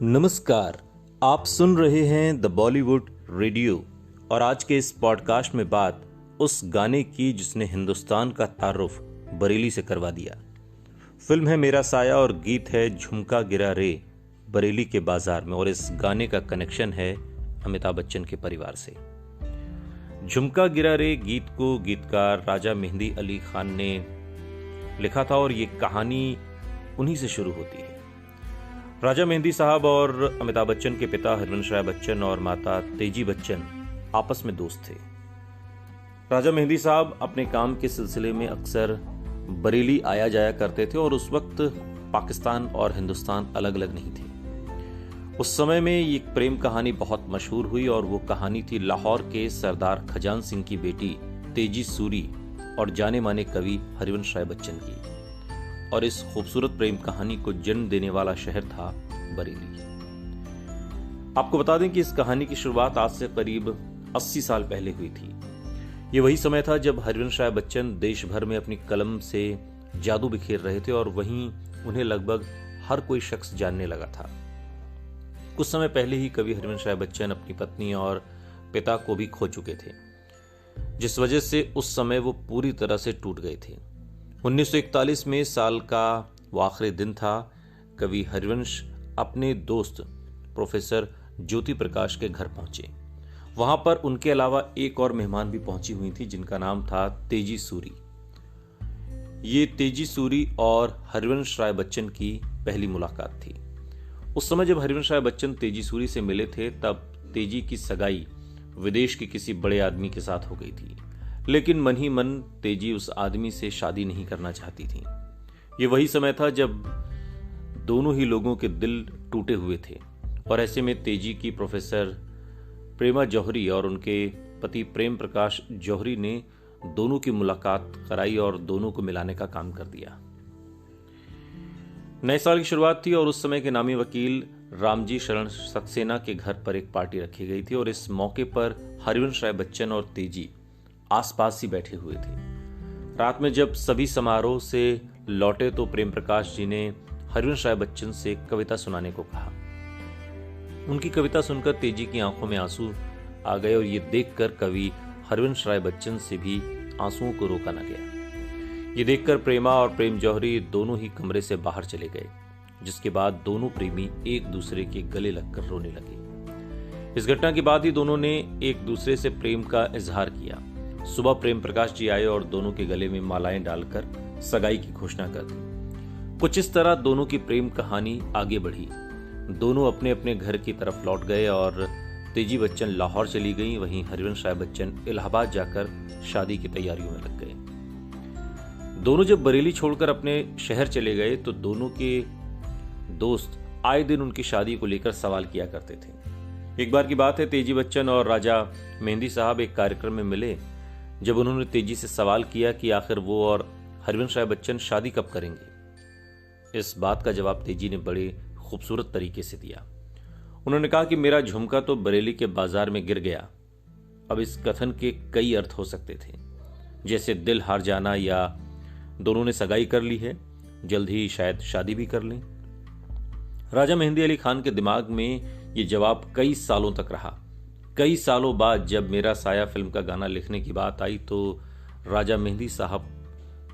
नमस्कार, आप सुन रहे हैं द बॉलीवुड रेडियो और आज के इस पॉडकास्ट में बात उस गाने की जिसने हिंदुस्तान का तारुफ बरेली से करवा दिया। फिल्म है मेरा साया और गीत है झुमका गिरा रे बरेली के बाजार में और इस गाने का कनेक्शन है अमिताभ बच्चन के परिवार से। झुमका गिरा रे गीत को गीतकार राजा मेहंदी अली खान ने लिखा था और ये कहानी उन्हीं से शुरू होती है। राजा मेहंदी साहब और अमिताभ बच्चन के पिता हरवंश राय बच्चन और माता तेजी बच्चन आपस में दोस्त थे। राजा मेहंदी साहब अपने काम के सिलसिले में अक्सर बरेली आया जाया करते थे और उस वक्त पाकिस्तान और हिंदुस्तान अलग अलग नहीं थे। उस समय में ये प्रेम कहानी बहुत मशहूर हुई और वो कहानी थी लाहौर के सरदार खजान सिंह की बेटी तेजी सूरी और जाने माने कवि हरवंश राय बच्चन की। और इस खूबसूरत प्रेम कहानी को जन्म देने वाला शहर था बरेली। आपको बता दें कि इस कहानी की शुरुआत आज से करीब 80 साल पहले हुई थी। ये वही समय था जब हरवंश राय बच्चन देश भर में अपनी कलम से जादू बिखेर रहे थे और वहीं उन्हें लगभग हर कोई शख्स जानने लगा था। कुछ समय पहले ही कवि हरवंश राय बच्चन अपनी पत्नी और पिता को भी खो चुके थे, जिस वजह से उस समय वो पूरी तरह से टूट गए थे। 1941 में साल का वो आखिरी दिन था। कवि हरवंश अपने दोस्त प्रोफेसर ज्योति प्रकाश के घर पहुंचे। वहां पर उनके अलावा एक और मेहमान भी पहुंची हुई थी जिनका नाम था तेजी सूरी। ये तेजी सूरी और हरवंश राय बच्चन की पहली मुलाकात थी। उस समय जब हरवंश राय बच्चन तेजी सूरी से मिले थे तब तेजी की सगाई विदेश के किसी बड़े आदमी के साथ हो गई थी, लेकिन मन ही मन तेजी उस आदमी से शादी नहीं करना चाहती थी। ये वही समय था जब दोनों ही लोगों के दिल टूटे हुए थे और ऐसे में तेजी की प्रोफेसर प्रेमा जौहरी और उनके पति प्रेम प्रकाश जौहरी ने दोनों की मुलाकात कराई और दोनों को मिलाने का काम कर दिया। नए साल की शुरुआत थी और उस समय के नामी वकील रामजी शरण सक्सेना के घर पर एक पार्टी रखी गई थी और इस मौके पर हरवंश राय बच्चन और तेजी आसपास ही बैठे हुए थे। रात में जब सभी समारोह से लौटे तो प्रेम प्रकाश जी ने हरवंश राय बच्चन से कविता सुनाने को कहा। उनकी कविता सुनकर तेजी की आंखों में आंसू आ गए और ये देखकर कवि हरवंश राय बच्चन से भी आंसुओं को रोका न गया। ये देखकर प्रेमा और प्रेम जौहरी दोनों ही कमरे से बाहर चले गए, जिसके बाद दोनों प्रेमी एक दूसरे के गले लगकर रोने लगे। इस घटना के बाद ही दोनों ने एक दूसरे से प्रेम का इजहार किया। सुबह प्रेम प्रकाश जी आए और दोनों के गले में मालाएं डालकर सगाई की घोषणा कर दी। कुछ इस तरह दोनों की प्रेम कहानी आगे बढ़ी। दोनों अपने अपने घर की तरफ लौट गए और तेजी बच्चन लाहौर चली गईं, वहीं हरवंश राय बच्चन इलाहाबाद जाकर शादी की तैयारियों में लग गए। दोनों जब बरेली छोड़कर अपने शहर चले गए तो दोनों के दोस्त आए दिन उनकी शादी को लेकर सवाल किया करते थे। एक बार की बात है, तेजी बच्चन और राजा मेहंदी साहब एक कार्यक्रम में मिले। जब उन्होंने तेजी से सवाल किया कि आखिर वो और हरवंश राय बच्चन शादी कब करेंगे, इस बात का जवाब तेजी ने बड़े खूबसूरत तरीके से दिया। उन्होंने कहा कि मेरा झुमका तो बरेली के बाजार में गिर गया। अब इस कथन के कई अर्थ हो सकते थे, जैसे दिल हार जाना या दोनों ने सगाई कर ली है, जल्द ही शायद शादी भी कर लें। राजा मेहंदी अली खान के दिमाग में ये जवाब कई सालों तक रहा। कई सालों बाद जब मेरा साया फिल्म का गाना लिखने की बात आई तो राजा मेहंदी साहब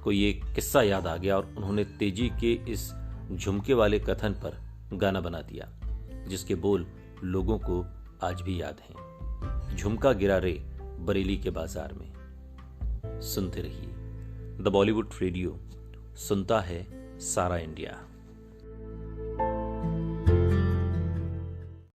को ये किस्सा याद आ गया और उन्होंने तेजी के इस झुमके वाले कथन पर गाना बना दिया, जिसके बोल लोगों को आज भी याद हैं। झुमका गिरा रे बरेली के बाजार में। सुनते रहिए द बॉलीवुड रेडियो, सुनता है सारा इंडिया।